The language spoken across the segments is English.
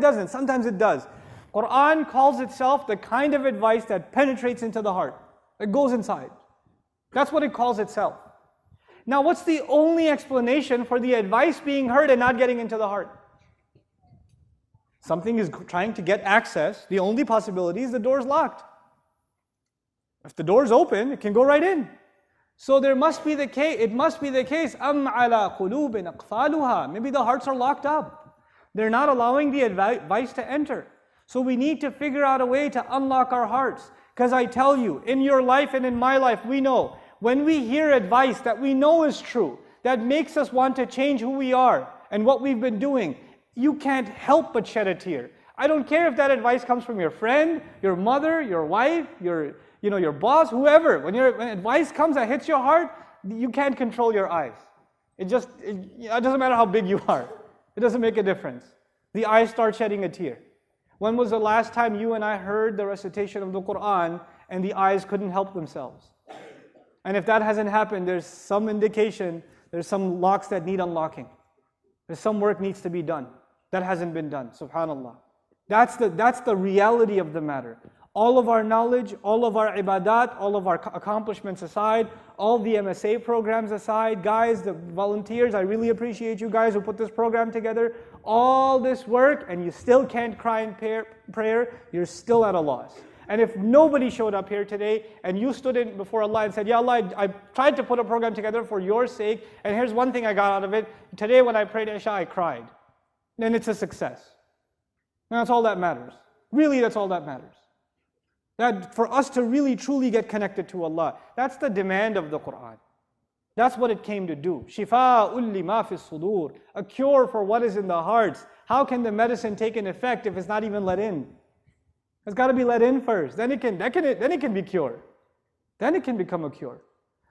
doesn't. Sometimes it does. Quran calls itself the kind of advice that penetrates into the heart. It goes inside. That's what it calls itself. Now, what's the only explanation for the advice being heard and not getting into the heart? Something is trying to get access. The only possibility is the door's locked. If the door's open, it can go right in. So there must be the case, it must be the case, أَمْ عَلَى قُلُوبٍ أَقْفَالُهَا. Maybe the hearts are locked up. They're not allowing the advice to enter. So we need to figure out a way to unlock our hearts. Because I tell you, in your life and in my life, we know, when we hear advice that we know is true, that makes us want to change who we are and what we've been doing, you can't help but shed a tear. I don't care if that advice comes from your friend, your mother, your wife, your boss, whoever. When advice comes that hits your heart, you can't control your eyes. It doesn't matter how big you are. It doesn't make a difference. The eyes start shedding a tear. When was the last time you and I heard the recitation of the Quran and the eyes couldn't help themselves? And if that hasn't happened, there's some indication, there's some locks that need unlocking. There's some work needs to be done. That hasn't been done, subhanAllah. That's the reality of the matter. All of our knowledge, all of our ibadat, all of our accomplishments aside, all the MSA programs aside, guys, the volunteers, I really appreciate you guys who put this program together. All this work and you still can't cry in prayer, you're still at a loss. And if nobody showed up here today and you stood in before Allah and said, Ya Allah, I tried to put a program together for your sake, and here's one thing I got out of it. Today when I prayed Isha, I cried. Then it's a success. And that's all that matters. Really, that's all that matters. That for us to really truly get connected to Allah, that's the demand of the Quran. That's what it came to do. Shifa'ul lima fi sudur, a cure for what is in the hearts. How can the medicine take an effect if it's not even let in? It's got to be let in first. Then it can be cured. Then it can become a cure.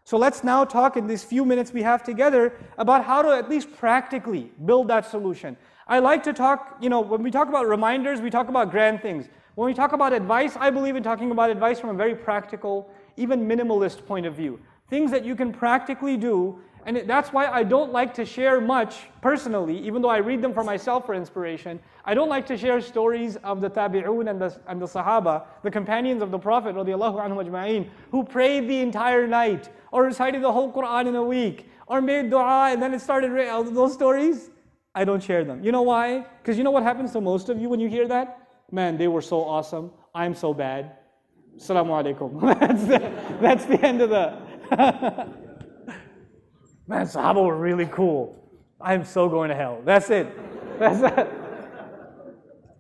So let's now talk in these few minutes we have together about how to at least practically build that solution. I like to talk, when we talk about reminders, we talk about grand things. When we talk about advice, I believe in talking about advice from a very practical, even minimalist point of view. Things that you can practically do, and that's why I don't like to share much personally, even though I read them for myself for inspiration. I don't like to share stories of the tabi'un and the sahaba, the companions of the Prophet radiallahu anhu ajma'in, who prayed the entire night, or recited the whole Quran in a week, or made dua and then it started those stories. I don't share them. You know why? Because you know what happens to most of you when you hear that? Man, they were so awesome. I'm so bad. Assalamu alaikum. That's the end of the... Man, Sahaba were really cool. I'm so going to hell. That's it. That's it.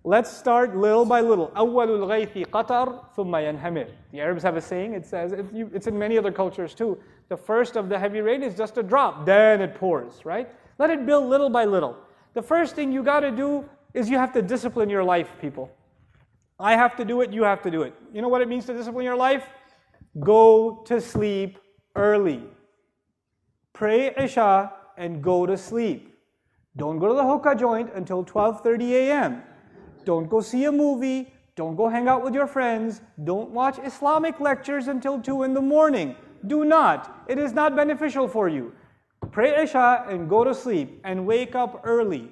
Let's start little by little. أَوَّلُ الْغَيْثِ قَطَرْ ثُمَّ يَنْهَمِرْ. The Arabs have a saying, it says, it's in many other cultures too. The first of the heavy rain is just a drop, then it pours, right? Let it build little by little. The first thing you got to do is you have to discipline your life, people. I have to do it, you have to do it. You know what it means to discipline your life? Go to sleep early. Pray Isha and go to sleep. Don't go to the hookah joint until 12:30 a.m. Don't go see a movie. Don't go hang out with your friends. Don't watch Islamic lectures until 2 in the morning. Do not. It is not beneficial for you. Pray Isha and go to sleep and wake up early.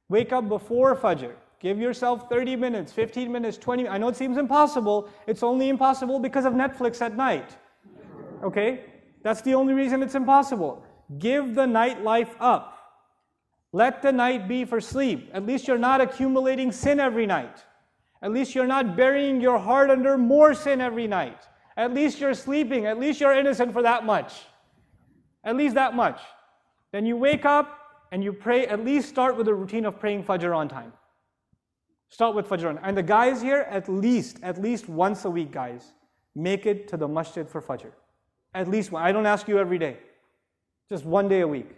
Wake up before Fajr. Give yourself 30 minutes, 15 minutes, 20 minutes. I know it seems impossible. It's only impossible because of Netflix at night. Okay? That's the only reason it's impossible. Give the nightlife up. Let the night be for sleep. At least you're not accumulating sin every night. At least you're not burying your heart under more sin every night. At least you're sleeping. At least you're innocent for that much. At least that much. Then you wake up and you pray. At least start with a routine of praying Fajr on time. Start with Fajr on time. And the guys here, at least once a week, guys, make it to the masjid for Fajr. At least one. I don't ask you every day. Just one day a week.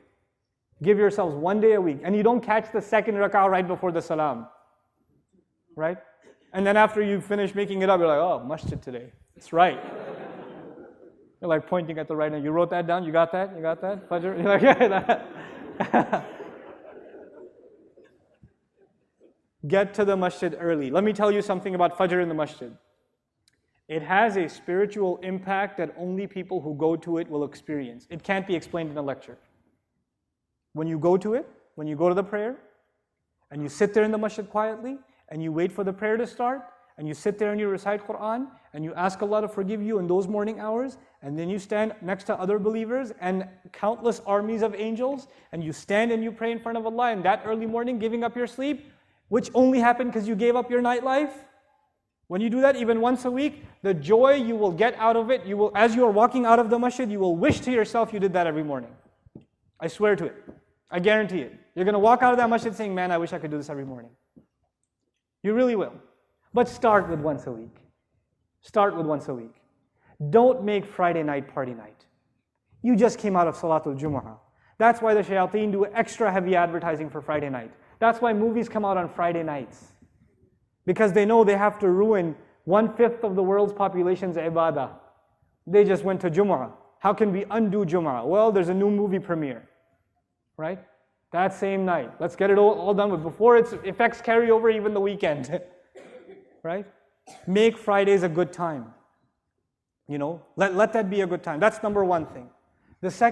Give yourselves one day a week. And you don't catch the second rak'ah right before the salam. Right? And then after you finish making it up, you're like, oh, masjid today. That's right. You're like pointing at the right hand. You wrote that down? You got that? You got that? Fajr? You're like, yeah. Get to the masjid early. Let me tell you something about Fajr in the masjid. It has a spiritual impact that only people who go to it will experience. It can't be explained in a lecture. When you go to it, when you go to the prayer, and you sit there in the masjid quietly, and you wait for the prayer to start, and you sit there and you recite Quran, and you ask Allah to forgive you in those morning hours, and then you stand next to other believers and countless armies of angels, and you stand and you pray in front of Allah in that early morning, giving up your sleep, which only happened because you gave up your nightlife. When you do that even once a week, the joy you will get out of it, you will, as you are walking out of the masjid, you will wish to yourself you did that every morning. I swear to it. I guarantee it. You're going to walk out of that masjid saying, man, I wish I could do this every morning. You really will. But start with once a week. Start with once a week. Don't make Friday night party night. You just came out of Salatul Jumu'ah. That's why the shayateen do extra heavy advertising for Friday night. That's why movies come out on Friday nights. Because they know they have to ruin 1/5 of the world's population's ibadah. They just went to Jumu'ah. How can we undo Jumu'ah? Well, there's a new movie premiere. Right? That same night. Let's get it all done with before its effects carry over even the weekend. Right? Make Fridays a good time. Let that be a good time. That's number one thing. The second